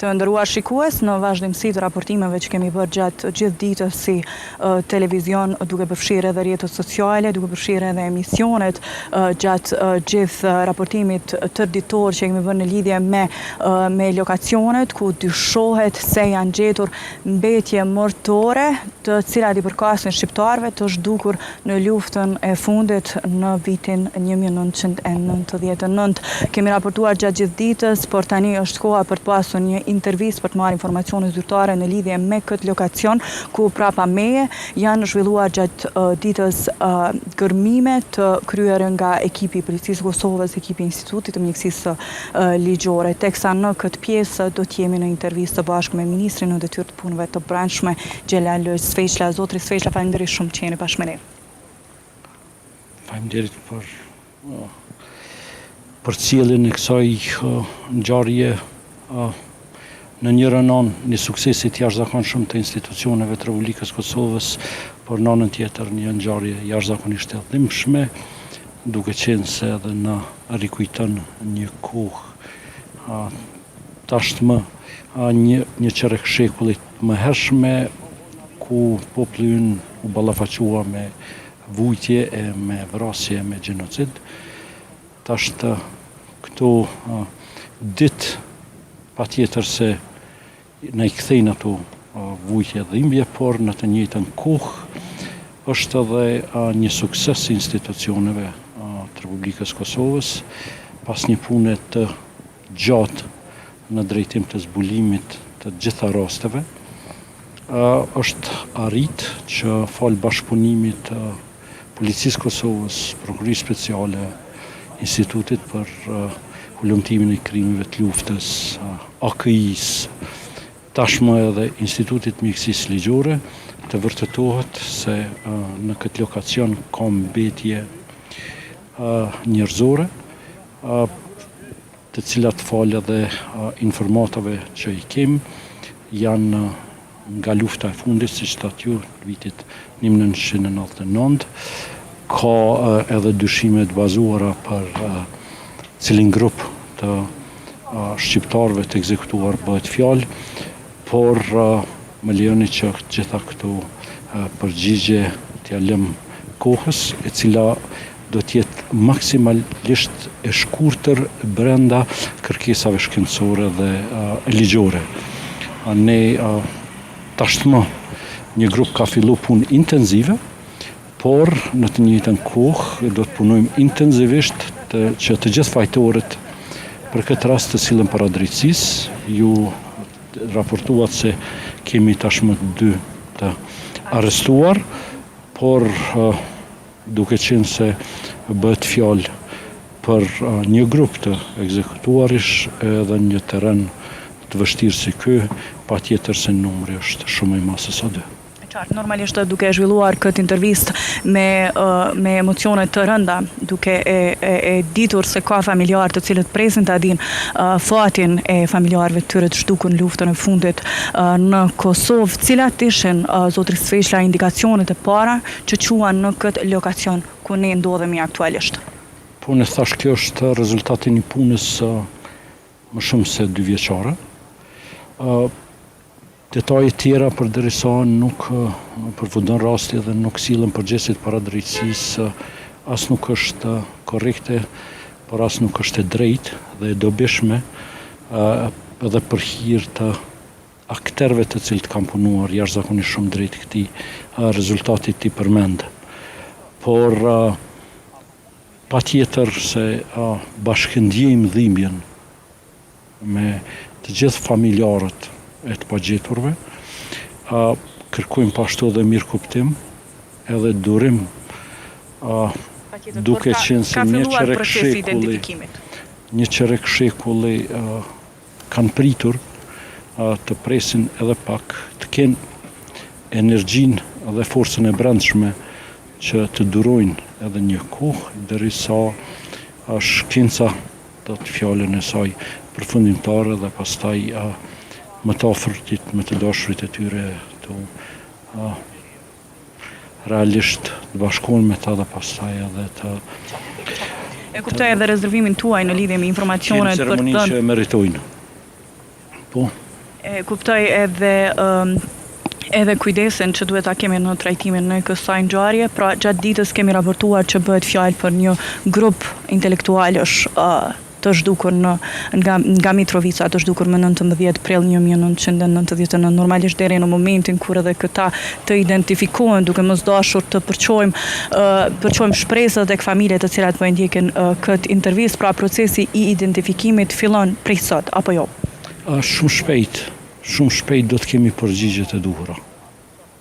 Të nderuar shikues, në vazhdimsi të raportimeve që kemi bërë gjatë gjithë ditës si televizion, duke përfshirë edhe rrjetet sociale, duke përfshirë edhe emisionet gjatë gjithë raportimit tërditor që kemi bërë në lidhje me lokacionet ku dyshohet se janë gjetur mbetje mortore, të cilat i përkasin shqiptarëve të zhdukur në luftën e fundit në vitin 1999. Kemi raportuar gjatë gjithë ditës, por tani është koha për të pasur një intervistë për të marrë informacione zyrtare në lidhje me këtë lokacion, ku prapa meje janë zhvilluar gjatë ditës gërmime të kryer nga ekipi i Policisë së Kosovës, ekipi i Institutit të Mjekësisë Ligjore. Teksa në këtë pjesë do të jemi në intervistë bashkë me ministrin në detyrë të punëve të brendshme, Xhelal Sveçla. Zotri Sveçla, faleminderit shumë që jeni bashkë me ne. Faleminderit për cilën e kësaj ngjarje në njërën anë një suksesit jashtëzakonshëm të institucioneve të Republikës Kosovës, por në anën tjetër një ngjarje jashtëzakonisht e dhimbshme, duke qenë se edhe na rikujton një kohë tashmë një çerek shekullit më hershme, ku populli ynë u ballafaqua me vujtje e me vrasje, me gjenocid. Tashtë këto ditë patjetër se ne i kthejnë ato vujtje dhe dhimbje, por në të njëjtën kohë është edhe një sukses i institucioneve të Republikës Kosovës, pas një pune të gjatë në drejtim të zbulimit të gjitha rasteve, është arrit që falë bashkëpunimit të Policisë Kosovës, Prokurisë Speciale, Institutit për Hulumtimin e krimeve të luftës, AKI-s, tashmë edhe Institutit Mjekësisë Ligjore, të vërtetohet se në këtë lokacion ka mbetje njerëzore, të cilat falë edhe informatave që i kem, janë nga lufta e fundit, siç thatë ju, vitit 1999, ka edhe dyshime të bazuara për cilin grup të shqiptarëve të ekzekutuar bëhet fjalë, por më lejoni që gjitha këto përgjigje t'ja lëm kohës, e cila do t'jetë maksimalisht e shkurtër brenda kërkesave shkencore dhe ligjore. Ne tashmë një grup ka fillu punë intenzive, por në të njëjtën kohë do të punojmë intenzivisht që të gjithë fajtorët për këtë rast të sillen para drejtësisë. Ju raportuat se kemi tashmë 2 të arrestuar, por duke qenë se bëhet fjalë për një grup të ekzekutuarish edhe një terren të vështirë si ky, patjetër se numri është shumë i madh sa 2. Normalisht duke zhvilluar këtë intervistë me emocione të rënda, duke e ditur se ka familjarë të cilët presin ta dinë fatin e familjarëve të tyre të zhdukur në luftën e fundit në Kosovë, cilat ishin, zotri Sveçla, indikacionet e para që quan në këtë lokacion ku ne ndodhemi aktualisht? Po ne thash, kjo është rezultati një punës më shumë se 2 vjeçare. Detaje tjera përderisa nuk përfundon rasti dhe nuk sillen përgjigjet para drejtësisë, as nuk është korrekte, por as nuk është e drejtë dhe e dobishme, edhe për hir të akterëve të cilët kanë punuar jashtëzakonisht shumë drejt këtij rezultati ti përmend. Por patjetër se bashkëndjejmë dhimbjen me të gjithë familjarët e të pagjeturve, kërkojmë pashtu dhe mirë kuptim, edhe durim, duke qenë se një çerek shekulli kanë pritur të presin edhe pak, të kenë energjinë dhe forcën e brendshme që të durojnë edhe një kohë, derisa shkenca do të fjalën e saj përfundimtare dhe pastaj më të afërtit, më të dashurit e tyre të realisht të bashkohen me ta dhe pastaj edhe të... E kuptoj edhe rezervimin tuaj në lidhje me informacionet për të... Ceremoninë që meritojnë. Po, E kuptoj edhe kujdesin që duhet ta kemi në trajtimin në kësaj ngjarje, pra gjatë ditës kemi raportuar që bëhet fjalë për një grup intelektualësh të zhdukur nga Mitrovica, të zhdukur më 19 prill 1999, normalisht deri në momentin kur edhe këta të identifikohen, duke mos dashur të përqojmë shpresat tek familjet të cilat po ndjekin këtë intervistë, pra procesi I identifikimit fillon prej sot apo jo? Shumë shpejt do të kemi përgjigjet e duhura.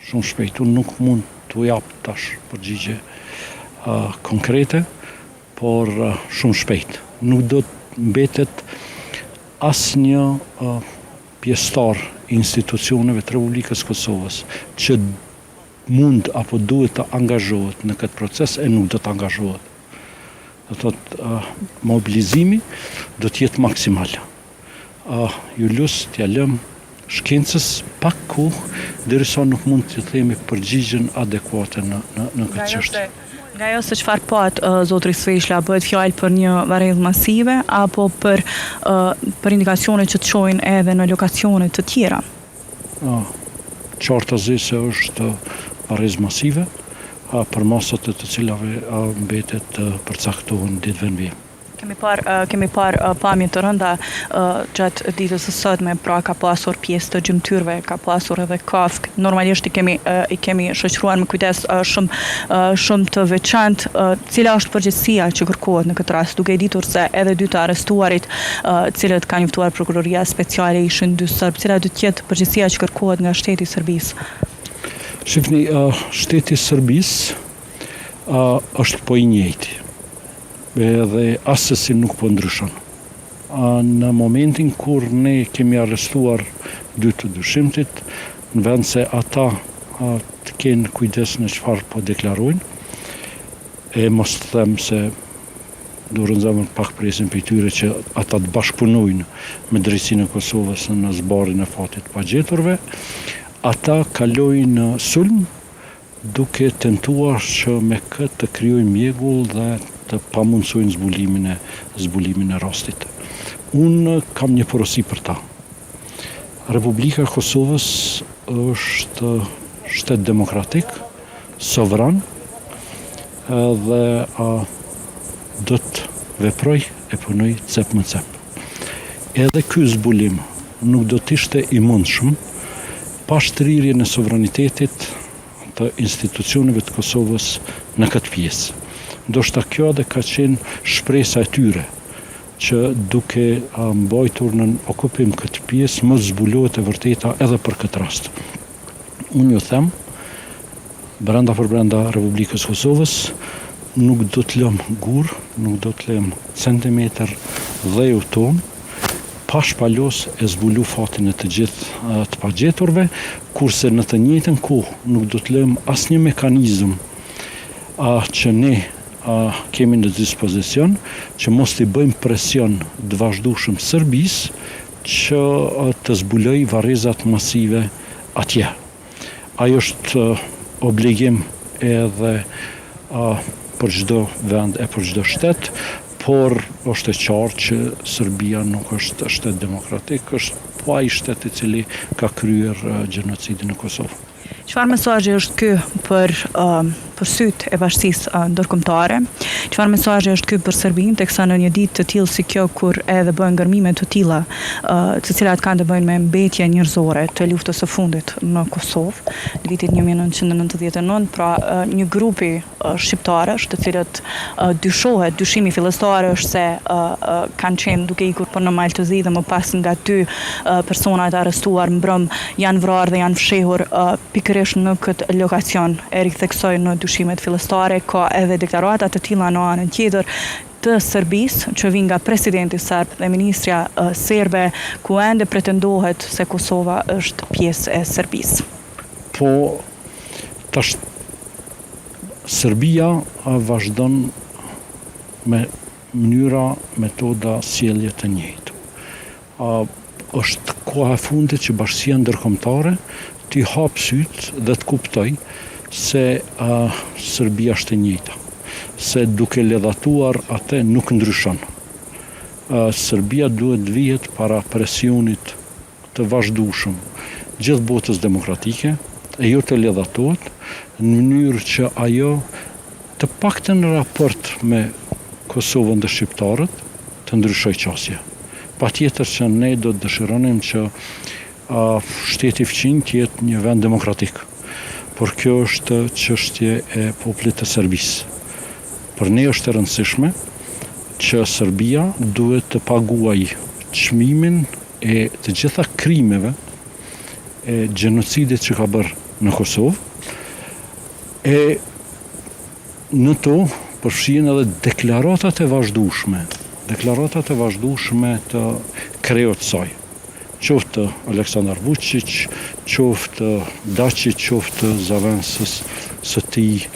Shumë shpejt. Unë nuk mund t'u jap tash përgjigje konkrete, por shumë shpejt. Nuk do të mbetet asnjë pjesëtar I institucioneve të Republikës Kosovës që mund apo duhet të angazhohet në këtë proces e nuk do të angazhohet. Do thotë mobilizimi do të jetë maksimal. Ju lus t'ja lëm shkencës pak kohë derisa nuk mund të themi përgjigjen adekuate në këtë çështje. Nga jo se çfarë pat zotri Sveshla, bëhet fjalë për një varrjedhje masive apo për indikacione që të çojnë edhe në lokacione të tjera? Qartazi se është varrjedhje masive, për masat të cilave mbetet të përcaktohen ditëve në vijim. Kemi parë pamje të rënda gjatë ditës së sotme, pra ka pasur pjesë të gjymtyrve, ka pasur edhe kafk. Normalisht I kemi shoqëruar me kujdes shumë të veçantë. Cila është përgjegjësia që kërkohet në këtë rast, duke I ditur se edhe dy të arrestuarit, cilët ka njoftuar prokuroria speciale ishin dy serb, cila do të jetë përgjegjësia që kërkohet nga shteti I Serbisë? Shifni, shteti I Serbisë është po I njëjti. Edhe asesi nuk po ndryshon. Në momentin kur ne kemi arrestuar dy të dyshimtit, në vend se ata të kenë kujdes në çfarë po deklarojnë, e mos të them se durën zemër pak presin për tyre që ata të bashkëpunojnë me drejtsinë e Kosovës në zbarin e fatit pagjeturve, ata kalojnë në sulm duke tentuar që me këtë të krijojnë mjegull dhe të pamundësojnë zbulimin e rastit. Unë kam një porosi për ta. Republika e Kosovës është shtet demokratik, sovran, dhe do të veproj e punoj cep më cep. Edhe ky zbulim nuk do të ishte I mundshëm pa shtrirjen e sovranitetit të institucioneve të Kosovës në këtë pjesë. Ndoshta kjo edhe ka qenë shpresa e tyre, që duke mbajtur në okupim këtë pjesë, mos zbulohet e vërteta edhe për këtë rast. Unë ju them, brenda për brenda Republikës Kosovës, nuk do të lëm gur, nuk do të lëm centimetër dheu ton, pa shpalos e zbulu fatin e të gjithë të pagjeturve, kurse në të njëjtën kohë nuk do të lëm asnjë mekanizëm që ne kemi në dispozicion, që mos t'i bëjmë presion të vazhdueshëm Serbisë që të zbuloj varrezat masive atje. Ajo është obligim edhe për çdo vend e për çdo shtet, por është e qartë që Serbia nuk është shtet demokratik, është po ai shtet I cili ka kryer gjenocidin në Kosovë. Çfarë mesazhi është ky për syt e bashkisë ndërkombëtare? Çfarë mesazhi është ky për Serbinë, teksa në një ditë të tillë si kjo, kur edhe bëhen ngërmime të tilla, të cilat kanë të bëjnë me mbetje njerëzore të luftës së fundit në Kosovë, në vitin 1999, pra një grupi shqiptarësh, të cilët dyshohet, dyshimi fillestar është se kanë qenë duke ikur për në Maltëzi dhe më pas nga 2 personat arrestuar mbrëm janë vrarë dhe janë fshehur pikërisht në këtë lokacion. E riktheksoj në dyshimet fillestare, ka edhe deklarata të tilla në anën tjetër të Serbisë, që vijnë nga presidenti serb dhe ministrja serbe, ku ende pretendohet se Kosova është pjesë e Serbisë. Po, tash Serbia vazhdon me mënyra, metoda, sjellje të njëjtë. Është koha e fundit që bashkësia ndërkombëtare t'i hap syt dhe të kuptoj se Serbia është e njëjta, se duke ledhatuar atë nuk ndryshon. Serbia duhet vihet para presionit të vazhdueshëm gjithë botës demokratike, e jo të ledhatohet, në mënyrë që ajo të paktën në raport me Kosovën dhe shqiptarët të ndryshoj qasje. Patjetër që ne do të dëshironim që shteti fqin të jetë një vend demokratik, por kjo është çështje e popullit të Serbisë. Për ne është e rëndësishme që Serbia duhet të paguajë çmimin e të gjitha krimeve e gjenocidit që ka bërë në Kosovë, e në to përfshihen edhe deklaratat e vazhdueshme të kreut saj. Qoftë Aleksandar Vučić, qoftë Dačić, qoftë zavensës së tij,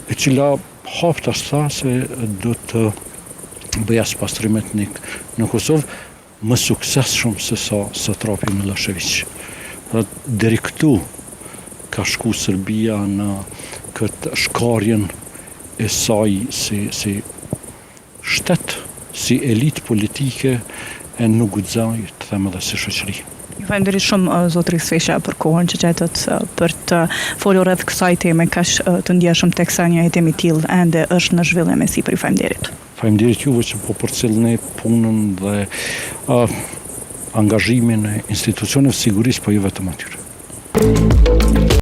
e cila haptas tha se do të bëja spastrim etnik në Kosovë më suksesshëm se sa satrapi Milošević. Deri këtu ka shku Serbia në këtë shkarjen e saj si shtet, si elit politike e nuk guxoj të them edhe si shoqëri. Ju falenderoj shumë zotri Sveqa për kohën që gjetët për të folur rreth kësaj teme kaq të ndjeshëm, teksa një hetim i tillë ende është në zhvillim. Sipër faleminderit. Faleminderit juve që po përcjellni punën dhe angazhimin e institucioneve sigurisë, po jo vetëm atyre.